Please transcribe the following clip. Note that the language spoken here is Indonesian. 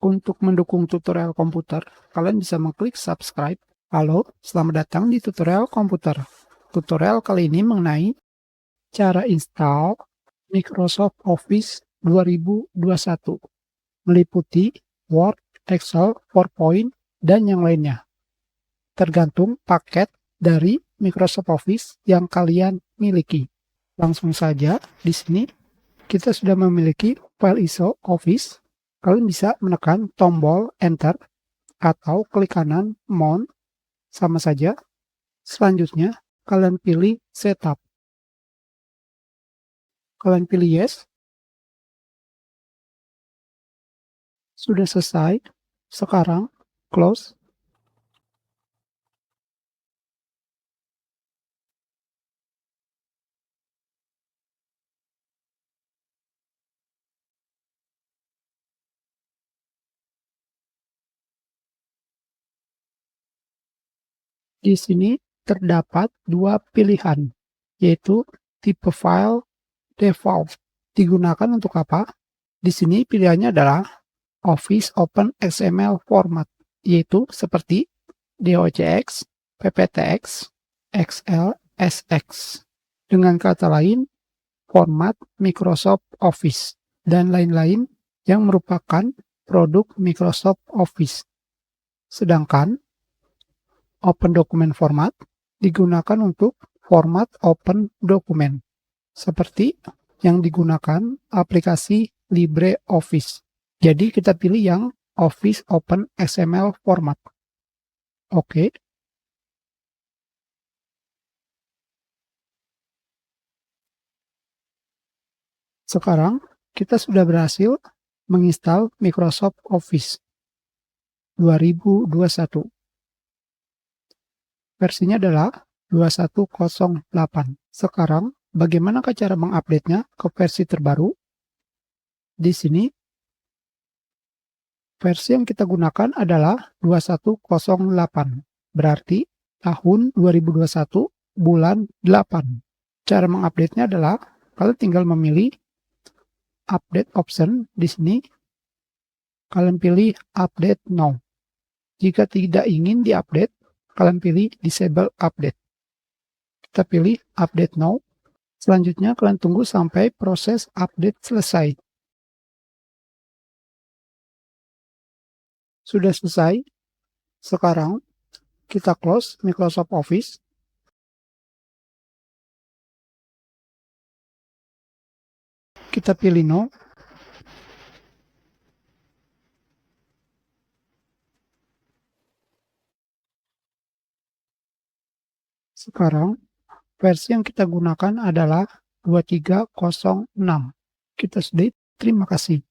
Untuk mendukung tutorial komputer, kalian bisa mengklik subscribe. Halo, selamat datang di tutorial komputer. Tutorial kali ini mengenai cara install Microsoft Office 2021, meliputi Word, Excel, PowerPoint, dan yang lainnya. Tergantung paket dari Microsoft Office yang kalian miliki. Langsung saja, di sini kita sudah memiliki file ISO Office. Kalian bisa menekan tombol Enter atau klik kanan Mount, sama saja. Selanjutnya, kalian pilih Setup. Kalian pilih Yes. Sudah selesai. Sekarang, Close. Di sini terdapat dua pilihan, yaitu tipe file default. Digunakan untuk apa? Di sini pilihannya adalah Office Open XML format, yaitu seperti DOCX, PPTX, XLSX. Dengan kata lain, format Microsoft Office, dan lain-lain yang merupakan produk Microsoft Office. Sedangkan Open Document Format digunakan untuk format open dokumen, seperti yang digunakan aplikasi LibreOffice. Jadi kita pilih yang Office Open XML Format. Oke. Sekarang kita sudah berhasil menginstal Microsoft Office 2021. Versinya adalah 2108. Sekarang, bagaimana cara mengupdate-nya ke versi terbaru? Di sini, versi yang kita gunakan adalah 2108. Berarti tahun 2021 bulan 8. Cara mengupdate-nya adalah kalian tinggal memilih update option. Di sini kalian pilih update now. Jika tidak ingin diupdate, kalian pilih disable update. Kita pilih update now. Selanjutnya kalian tunggu sampai proses update selesai. Sudah selesai. Sekarang kita close Microsoft Office. Kita pilih no. Sekarang versi yang kita gunakan adalah 2306. Kita sudah. Terima kasih.